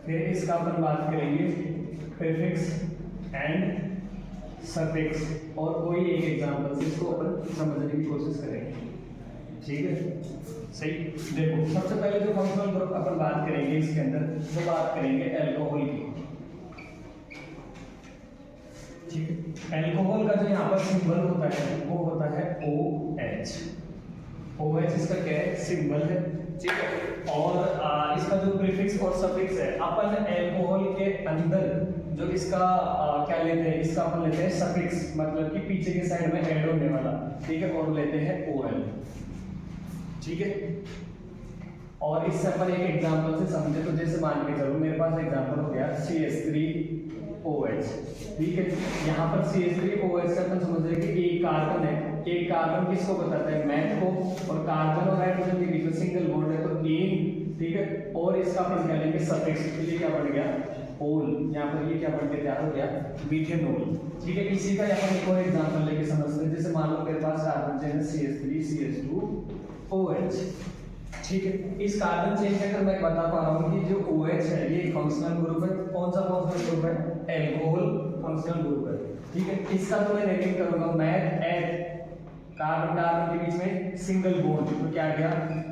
फिर इसका अपन बात करेंगे प्रीफिक्स एंड सफिक्स, और कोई एक एग्जांपल से इसको अपन समझने की कोशिश करेंगे। ठीक है, सही। देखो सबसे पहले जो फंक्शनल ग्रुप अपन बात करेंगे इसके अंदर, वो बात करेंगे अल्कोहल की। ठीक है, अल्कोहल का जो यहाँ पर सिंबल होता है वो होता है OH। OH इसका क्या है, सिंबल है। ठीक है, और इसका जो प्रीफिक्स और सफिक्स है, अपन अल्कोहल के अंदर जो इसका क्या लेते हैं, इसका अपन लेते हैं सफिक्स, मतलब कि पीछे के साइड में ऐड होने वाला। ठीक है, और लेते हैं OL। ठीक है, और इससे अपन एक एग्जांपल से समझे तो जैसे मान के चलो मेरे पास एग्जांपल हो गया CH3OH। ठीक है, यहाँ पर CH3OH से अपन समझ रहे कि एक कार्बन है, एक कार्बन किसको बताता है, मैथ को, और कार्बन और हाइड्रोजन के बीच में सिंगल बॉन्ड है तो एन। ठीक है, और इसका अपन क्या लेंगे, सफिक्स। तो ये क्या बन गया, ओल। यहाँ पर ये क्या बन के तैयार हो गया, मीथेनॉल। ठीक है, इसी का यहाँ पर एक और एग्जांपल लेके समझते हैं। जैसे मान लो मेरे पास कार्बन चेन है CH3CH2OH। ठीक है, इस कार्बन चेन के अंदर मैं बता पा रहा हूँ कि जो OH है ये फंक्शनल ग्रुप है। कौन सा फंक्शनल ग्रुप है, अल्कोहल फंक्शनल ग्रुप है। ठीक है, इसका तो मैं नेमिंग करूंगा मैथ एट, कार्बन कार्बन के बीच में सिंगल बॉन्ड, तो क्या गया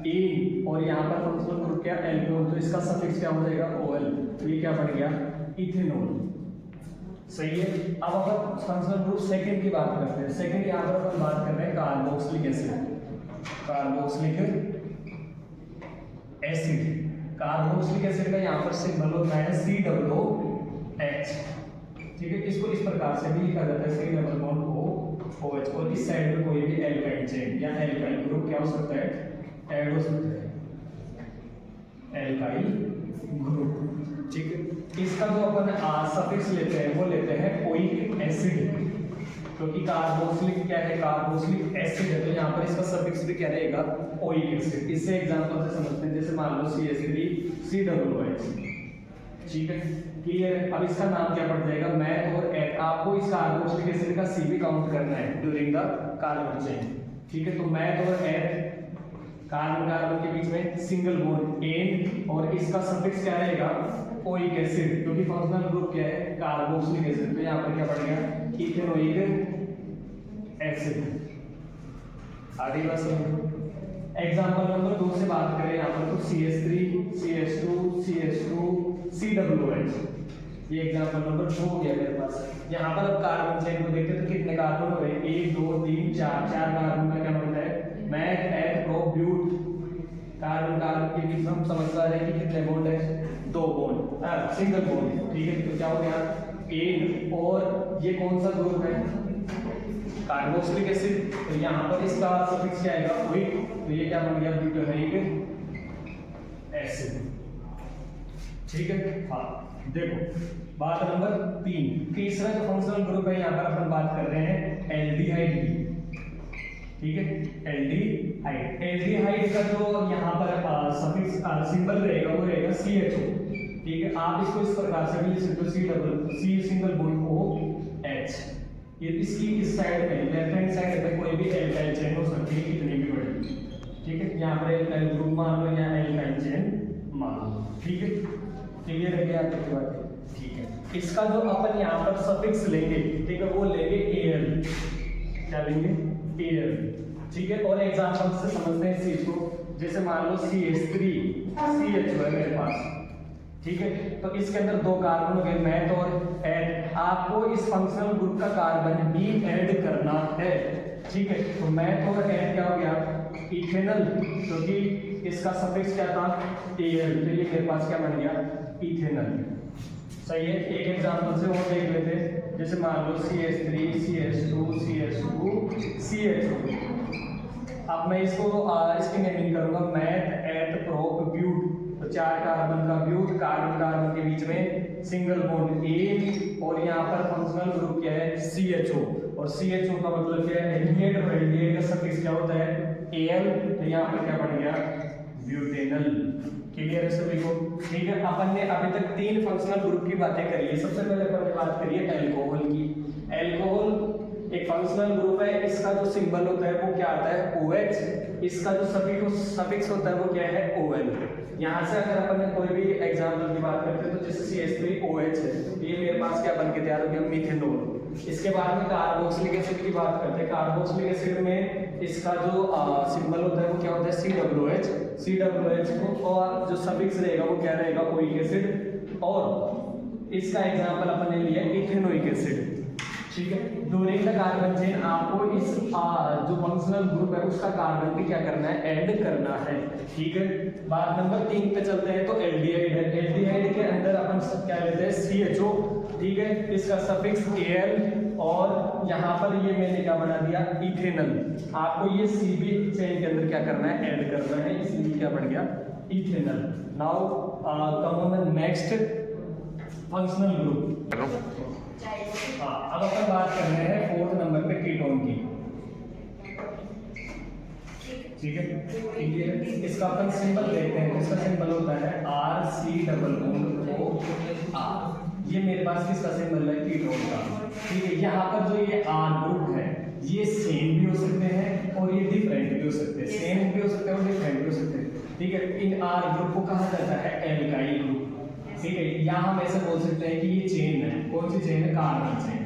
ए, और यहाँ पर फंक्शनल ग्रुप क्या, अल्कोहल, तो इसका सफिक्स क्या हो जाएगा, OL। तो ये क्या बन गया, इथेनॉल। सही है। अब अपन फंक्शनल ग्रुप सेकंड की बात करते हैं। सेकंड यहाँ पर अपन बात कर रहे हैं carboxylic acid. Carboxylic acid, carboxylic acid का यहाँ पर सिंबल होता है COOH। ठीक है, इसको इस प्रकार से भी लिखा जाता है COOH, और इस साइड में कोई भी एल्काइल चेन या एल्काइल ग्रुप क्या हो सकता है, ऐड हो सकता है, एल्काइल ग्रुप। ठीक है, इसका जो अपन सफिक्स लेते हैं वो लेते हैं ओइक एसिड, क्योंकि कार्बोक्सिलिक क्या है, कार्बोक्सिलिक एसिड है, तो यहाँ पर इसका सफिक्स भी क्या रहेगा, ओइक एसिड। इससे एग्जांपल से समझते हैं, जैसे मान लो CH3COOH। ठीक है, क्लियर है। अब इसका नाम क्या पड़ जाएगा, मैथ और एट। आपको इस कार्बोक्सिलिक एसिड का C भी काउंट करना है ड्यूरिंग द कार्बन चेन। ठीक है, तो मैथ और एट, कार्बन कार्बन के बीच में सिंगल बॉन्ड एन, और इसका सफिक्स क्या रहेगा, ओइक एसिड, क्योंकि फंक्शनल ग्रुप क्या है, कार्बोक्सिलिक एसिड। तो यहाँ पर क्या पड़ गया, इथेनोइक एसिड। आगे बात समझो। एग्जांपल नंबर 2 से बात करें यहाँ पर, तो CH3CH2CH2COOH। ये एग्जांपल नंबर 2 हो गया मेरे पास। यहाँ पर अब कार्बन चेन को देखते हैं तो कितने कार्बन हो रहे हैं, 1 2 3 4 कार्बन का क्या बनता है, meth eth prop but. Carbon carbon के बीच हम समझ पा रहे हैं कि कितने बॉन्ड है, 2 बॉन्ड, सिंगल बॉन्ड। ठीक है, तो क्या हो गया, एन, और ये कौन सा ग्रुप है, कार्बोक्सिलिक एसिड। तो यहाँ पर इसका सफिक्स क्या आएगा, ओइक। तो ये क्या बन गया, ब्यूटानोइक एसिड। ठीक है, हाँ। देखो बात नंबर 3, तीसरा जो फंक्शनल ग्रुप है यहाँ पर अपन बात कर रहे हैं एल्डिहाइड की। ठीक है, एल्डिहाइड। एल्डिहाइड का जो यहाँ पर सफिक्स सिंबल रहेगा वो रहेगा CHO। ठीक है, आप इसको इस प्रकार से भी लिख सकते हो, C सिंगल बॉन्ड OH। ये इसकी इस साइड में लेफ्ट हैंड साइड पे कोई भी एल्काइल चेन हो सकती है, कितनी भी बड़ी। ठीक है, यहाँ पर एल्काइल ग्रुप मान लो या एल्काइल चेन मान लो। ठीक है, क्लियर है क्या आपकी बात। ठीक है, इसका जो अपन यहाँ पर सफिक्स लेंगे, ठीक है, वो लेंगे AL। क्या लेंगे, AL। ठीक है, और एग्जांपल से समझते हैं इस चीज को। जैसे मान लो CH3CH2 है मेरे पास। ठीक है, तो इसके अंदर 2 कार्बन हो गए, मैथ और एड। आपको इस फंक्शनल ग्रुप का कार्बन भी ऐड करना है। ठीक है, तो मैथ और एड क्या हो गया, इथेनॉल, क्योंकि इसका सफिक्स क्या था, AL। तो ये मेरे पास क्या बन गया, इथेनॉल। सही है। एक एग्जांपल से और देख लेते हैं, जैसे मान लो CH3CH2CH2CH2। अब मैं इसको इसकी नेमिंग करूंगा मैथ एट प्रोप ब्यूट। तो 4 कार्बन का ब्यूट, कार्बन कार्बन के बीच में सिंगल बॉन्ड ए, और यहाँ पर फंक्शनल ग्रुप क्या है, CHO। और CHO का मतलब क्या है, एल्डिहाइड, और एल्डिहाइड का सफिक्स क्या होता है, AL। तो यहाँ पर क्या बन गया, ब्यूटेनल। क्लियर है सभी को। ठीक है, अपन ने अभी तक 3 फंक्शनल ग्रुप की बातें करी है। सबसे पहले अपन ने बात करी है अल्कोहल की। अल्कोहल एक फंक्शनल ग्रुप है, इसका जो सिंबल होता है वो क्या आता है, OH। इसका जो सफिक्स होता है वो क्या है, OL। यहाँ से अगर अपन ने कोई भी एग्जाम्पल की बात करते हैं तो जैसे CH3OH है, ये मेरे पास क्या बन के तैयार हो गया, मीथेनॉल। इसके बाद में कार्बोक्सिलिक एसिड की बात करते हैं। कार्बोक्सिलिक एसिड में इसका जो सिंबल होता है वो क्या होता है, COOH। COOH को और जो सफिक्स रहेगा वो क्या रहेगा, ओइक एसिड। और इसका एग्जाम्पल अपन ने लिया इथेनोइक एसिड, ठीक है। ड्यूरिंग द कार्बन चेन आपको इस जो फंक्शनल ग्रुप है उसका कार्बन भी क्या करना है, ऐड करना है, ठीक है। बात नंबर 3 पे चलते हैं तो एल्डिहाइड है। एल्डिहाइड के अंदर अपन क्या लेते हैं, CHO, ठीक है। इसका सफिक्स Al और यहाँ पर ये मैंने क्या बना दिया, इथेनल। आपको ये CB चेन के अंदर क्या करना है, ऐड करना है, इसलिए क्या बन गया, ethanal. Now come on the next functional group. अब अपन बात कर रहे हैं 4th नंबर पे कीटोन की, ठीक है। इसका अपन सिंबल देखते हैं। इसका सिंबल होता है RC≡O। ये मेरे पास किसका सिंबल है, कीटोन का, ठीक है। यहाँ पर जो ये R ग्रुप है ये सेम भी हो सकते हैं और ये डिफरेंट भी हो सकते हैं, सेम भी हो सकते हैं और डिफरेंट भी हो सकते हैं, ठीक है। इन R ग्रुप को कहा जाता है एल्काइल ग्रुप, ठीक है। यहाँ हम ऐसे बोल सकते हैं कि ये चेन है, कौन सी चेन है, कार्बन चेन,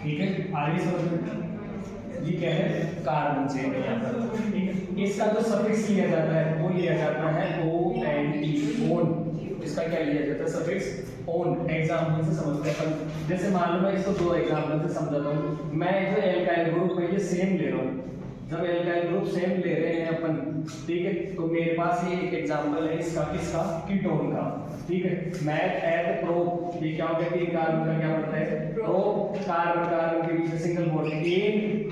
ठीक है। आगे समझ में, ये क्या है, कार्बन चेन है यहाँ पर, ठीक है। इसका जो सफिक्स लिया जाता है वो लिया जाता है ONE, ओन। इसका क्या लिया जाता है, सफिक्स ओन। एग्जाम्पल से समझते हैं। जैसे मान लो मैं इसको 2 एग्जाम्पल से समझाता हूँ। मैं जो एल्काइल ग्रुप है ये सेम ले रहा हूँ। जब एल्काइल ग्रुप सेम ले रहे हैं अपन, ठीक है, तो मेरे पास ये एक एग्जांपल है इसका, किसका, कीटोन का, ठीक है। मैथ एड प्रो, ये क्या हो गया, 3 कार्बन का क्या बनता है, प्रो। कार्बन कार्बन के बीच में सिंगल बॉन्ड एन,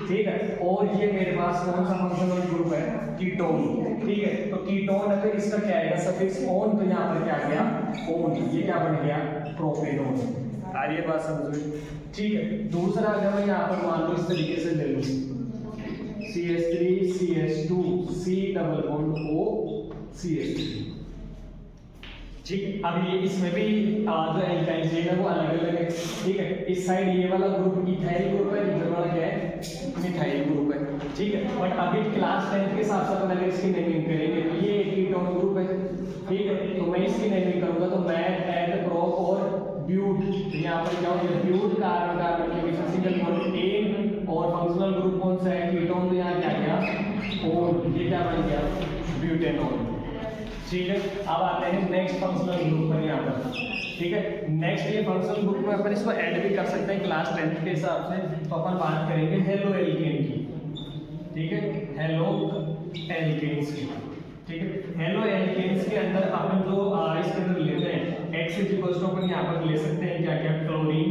ठीक है। और ये मेरे पास कौन सा फंक्शनल ग्रुप है, कीटोन, ठीक है। तो कीटोन अगर इसका क्या आएगा, सफिक्स ओन, तो यहाँ पर क्या आ गया, ओन। ये क्या बन गया, प्रोपेनोन। आ रही है बात समझ में, ठीक है। दूसरा अगर मैं यहाँ पर मान लो इस तरीके से ले लूँ, CH3 CH2 C≡O CH3, ठीक। अब ये इसमें भी जो एल्काइल चेन है वो अलग अलग है, ठीक है। इस साइड ये वाला ग्रुप इथाइल ग्रुप है, इधर वाला क्या है, मिथाइल ग्रुप है, ठीक है। बट अभी क्लास 10 के हिसाब से अपन अगर इसकी नेमिंग करेंगे तो ये एक कीटोन ग्रुप है, ठीक है। तो मैं इसकी नेमिंग करूंगा तो मैथ एड प्रोप और ब्यूट, यहाँ पर क्या होगा, ब्यूट कार्बन कार्बन के बीच में सिंगल बॉन्ड एन, और फंक्शनल ग्रुप कौन सा है, कीटोन। तो यहाँ क्या गया, ओन। ये क्या बन गया, ब्यूटेनॉल, ठीक है। अब आते हैं नेक्स्ट फंक्शनल ग्रुप पर यहाँ पर, ठीक है। नेक्स्ट ये फंक्शनल ग्रुप में अपन इसको ऐड भी कर सकते हैं क्लास 10 के हिसाब से। तो अपन बात करेंगे हेलो एल्केन की, ठीक है, हेलो एल्केन्स की, ठीक है। हेलो एल्केन्स के अंदर अपन जो इसके अंदर लेते हैं X अपन यहाँ पर ले सकते हैं क्या क्या, क्लोरीन,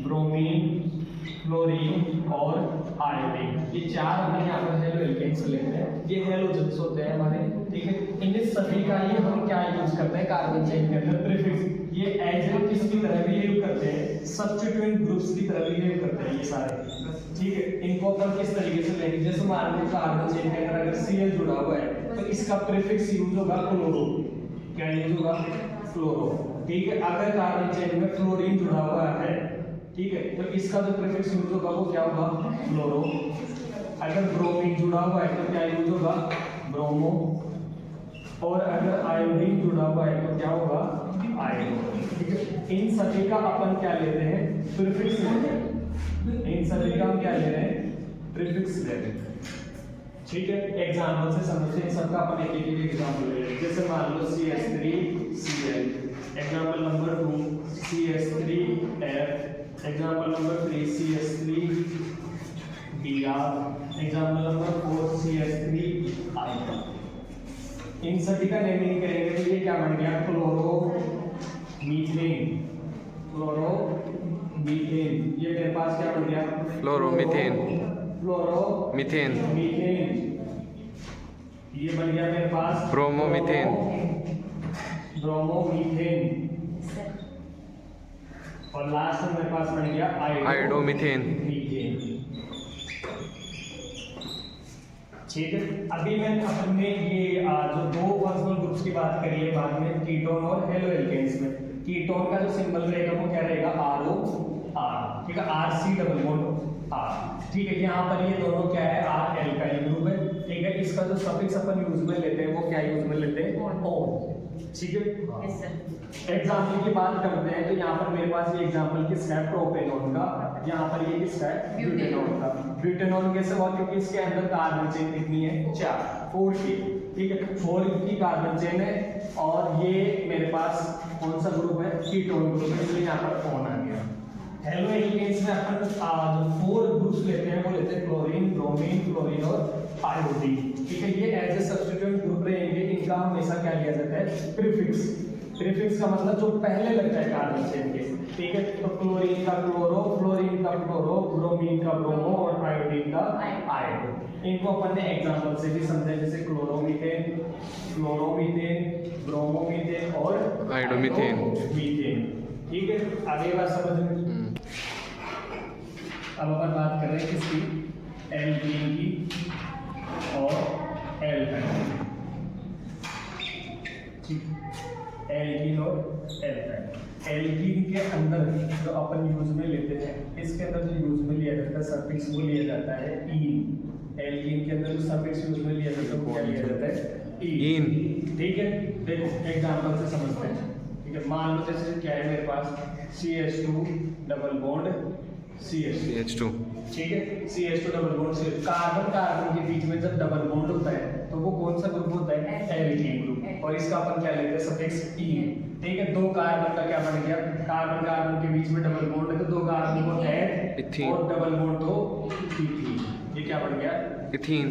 ब्रोमीन, फ्लोरीन और आयोडीन। ये 4 अपन यहाँ पर हेलो एल्केन्स लेते हैं। ये हेलोजन्स होते हैं हमारे, ठीक है। इन सभी का ये हम क्या यूज करते हैं कार्बन चेन के अंदर, प्रीफिक्स। ये एज किसकी तरह भी यूज करते हैं, सब्स्टिट्यूएंट ग्रुप्स की तरह भी यूज करते हैं ये सारे, ठीक है। इनको अपन किस तरीके से लेंगे, जैसे मान लो कार्बन चेन के अंदर अगर Cl जुड़ा हुआ है तो इसका प्रीफिक्स यूज होगा क्लोरो। क्या यूज होगा, फ्लोरो, ठीक है। अगर कार्बन चेन में फ्लोरीन जुड़ा हुआ है, ठीक है, तो इसका जो प्रीफिक्स यूज होगा वो क्या होगा, फ्लोरो। अगर ब्रोमीन जुड़ा हुआ है तो क्या यूज होगा, ब्रोमो। और अगर आयोडीन जुड़ा हुआ है तो क्या होगा, आयोडो, ठीक है। इन सभी का अपन क्या लेते हैं, प्रीफिक्स लेते हैं। इन सभी का हम क्या ले रहे हैं, प्रीफिक्स ले रहे हैं, ठीक है। एग्जांपल से समझते हैं, सबका अपन एक एक एग्जांपल ले रहे हैं। जैसे मान लो CH3Cl, example number 2 CH3F, example number 3 CH3Br, example number 4 CH3I। इन सभी का नेमिंग करेंगे तो ये क्या बन गया, क्लोरोमीथेन। क्लोरोमीथेन, ये मेरे पास क्या बन गया, फ्लोरोमीथेन, फ्लोरोमीथेन, ये बन गया मेरे पास ब्रोमोमीथेन, ब्रोमोमीथेन, और लास्ट में मेरे पास बन गया आयोडोमीथेन। ठीक है। अभी मैं अपने ये जो 2 फंक्शनल ग्रुप्स की बात करी है बाद में, कीटोन और हेलो एल्केन्स में। कीटोन का जो सिंबल रहेगा वो क्या रहेगा, ROR, ठीक है, RC≡R, ठीक है। यहाँ पर ये दोनों क्या है, R एल्काइल ग्रुप है, ठीक है। इसका जो सफिक्स अपन यूज में लेते हैं वो क्या यूज में लेते हैं, ऑन, ठीक है। Yes sir. एग्जाम्पल की बात करते हैं तो यहाँ पर मेरे पास ये एग्जाम्पल किसका है, प्रोपेनॉन का। यहाँ पर ये किसका है, ब्यूटेनॉन का। ब्यूटेनॉन कैसे हुआ, क्योंकि इसके अंदर कार्बन चेन कितनी है, 4 की, ठीक है, 4 की कार्बन चेन है। और ये मेरे पास कौन सा ग्रुप है, कीटोन ग्रुप है, इसलिए यहाँ पर ऑन आ गया। हेलो एल्केन्स में अपन जो 4 ग्रुप्स लेते हैं वो लेते हैं क्लोरीन, ब्रोमीन, क्लोरीन और आयोडीन, ठीक है। ये एज ए सब्स्टिट्यूएंट ग्रुप रहेंगे, इनका हमेशा क्या लिया जाता है, प्रीफिक्स। प्रीफिक्स का मतलब जो पहले लगता है कार्बन चेन के, ठीक है। तो क्लोरीन का क्लोरो, फ्लोरीन का फ्लोरो, ब्रोमीन का ब्रोमो और आयोडीन का आयोडो। इनको अपन ने एग्जांपल से भी समझा, जैसे क्लोरोमीथेन, ब्रोमोमीथेन और आयोडोमीथेन, ठीक है। आगे बात समझ में। अब अपन बात कर रहे हैं किसकी, एल्कीन की और एल्काइन, ठीक, एल्कीन और एल्काइन। एल्कीन के अंदर जो अपन यूज में लेते हैं, इसके अंदर जो यूज में लिया जाता है सफिक्स वो लिया जाता है ईन। एल्कीन के अंदर जो सफिक्स यूज में लिया जाता है वो क्या लिया जाता है, ईन, ठीक है। देखो एग्जांपल से समझते हैं, ठीक है। मान लो जैसे क्या है मेरे पास, CH2 डबल बॉन्ड CH2, ठीक है। CH2 डबल बॉन्ड से कार्बन कार्बन के बीच में जब डबल बॉन्ड होता है तो वो कौन सा ग्रुप होता है, एल्कीन ग्रुप। और इसका अपन क्या लेते हैं, सफिक्स ईन, ठीक है। 2 कार्बन का क्या बन गया, कार्बन कार्बन के बीच में डबल बॉन्ड है तो 2 कार्बन को ऐड इथीन, और डबल बॉन्ड तो इथीन, ये क्या बन गया, इथीन,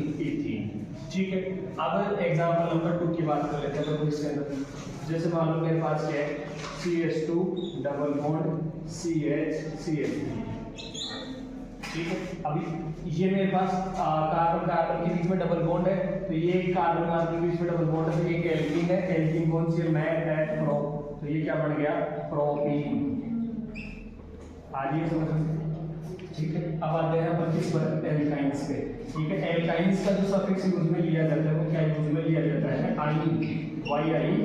ठीक है। अब एग्जांपल नंबर 2 की बात कर लेते हैं। तो इसके अंदर जैसे मान लो मेरे पास क्या है, CH2 डबल बॉन्ड CH3, ठीक है। अभी ये मेरे पास कार्बन कार्बन के बीच में डबल बॉन्ड है, तो ये कार्बन कार्बन के बीच में डबल बॉन्ड है, तो ये एक एल्कीन है। एल्कीन कौन सी है, मैट प्रो, तो ये क्या बन गया, प्रोपीन। आगे समझ, ठीक है। अब आते हैं अपन किस पर, एल्काइंस पे, ठीक है। एल्काइंस का जो सफिक्स यूज में लिया जाता है वो क्या यूज में लिया जाता है, आइन, YINE,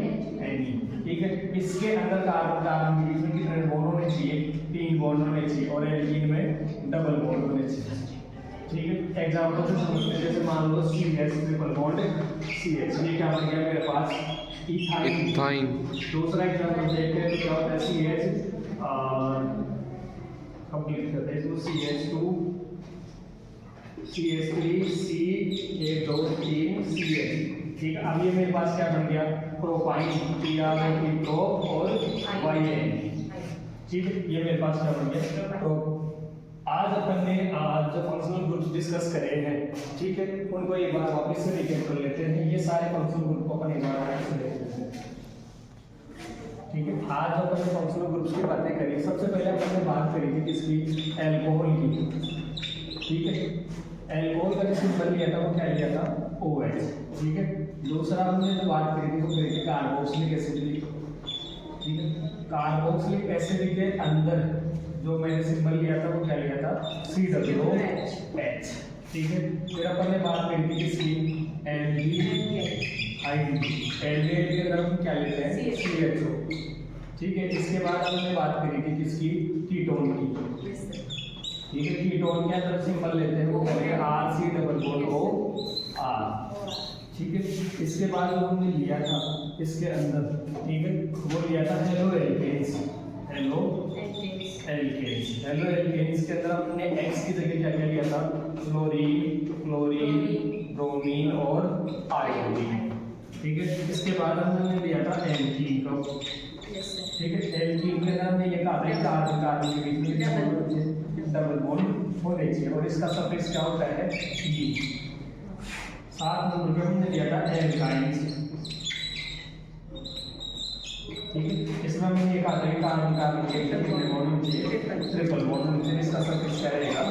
ठीक है। इसके अंदर कार्बन कार्बन के बीच में कितने बॉन्ड होने चाहिए, 3 बॉन्ड होने चाहिए, और एल्कीन में डबल बॉन्ड होने चाहिए, ठीक है। एग्जांपल से समझते हैं, जैसे मान लो CH ट्रिपल बॉन्ड CH, ये क्या बन गया मेरे पास, इथाइन। दूसरा एग्जांपल देखते हैं तो क्या होता है, CH कंप्लीट करते हैं इसको, CH2 CH3 C, 1 2 3 CH, ठीक है। अब ये मेरे पास क्या बन गया, प्रोपाइन, PRO और YN, ठीक है। ये मेरे पास क्या बन गया, तो आज अपन ने जो फंक्शनल ग्रुप्स डिस्कस करे हैं, ठीक है, उनको एक बार वापस से रिकैप कर लेते हैं। ये सारे फंक्शनल ग्रुप को अपन एक बार वापस से देख लेते हैं, ठीक है। आज अपन ने फंक्शनल ग्रुप्स की बातें करी। सबसे पहले अपन ने बात करी थी किसकी, एल्कोहल की, ठीक है। एल्कोहल का जो सिंबल लिया था वो क्या लिया था, OH, ठीक है। दूसरा हमने जो बात करी थी वो करी थी कार्बोक्सिलिक एसिड की, ठीक है। कार्बोक्सिलिक एसिड के अंदर जो मैंने सिंबल लिया था वो क्या लिया था, COOH, ठीक है। फिर अपन ने बात करी थी किसकी, एल्डिहाइड के अंदर हम क्या लेते हैं, CHO, ठीक है। इसके बाद हमने बात करी थी किसकी, कीटोन की, ठीक है। कीटोन के अंदर सिंबल लेते हैं वो क्या लेते हैं, RC डबल बॉन्ड OR, ठीक है। इसके बाद जो हमने लिया था इसके अंदर, ठीक है, वो लिया था हेलो एल्केन्स, हेलो एल्केन्स के अंदर हमने X की जगह क्या क्या लिया था, क्लोरीन, ब्रोमीन और आयोडीन, ठीक है। इसके बाद हमने लिया था एल्कीन को, ठीक है। एल्कीन के अंदर हमने ये कहा था कार्बन कार्बन के बीच में डबल बॉन्ड होने चाहिए, और इसका सफिक्स क्या होता है, E। 7 नंबर पे हमने लिया था एल्काइंस, ठीक है। इसमें हमने ये कहा था कि कार्बन कार्बन के बीच में कितने बॉन्ड होने चाहिए, ट्रिपल बॉन्ड होने चाहिए, इसका सफिक्स क्या रहेगा,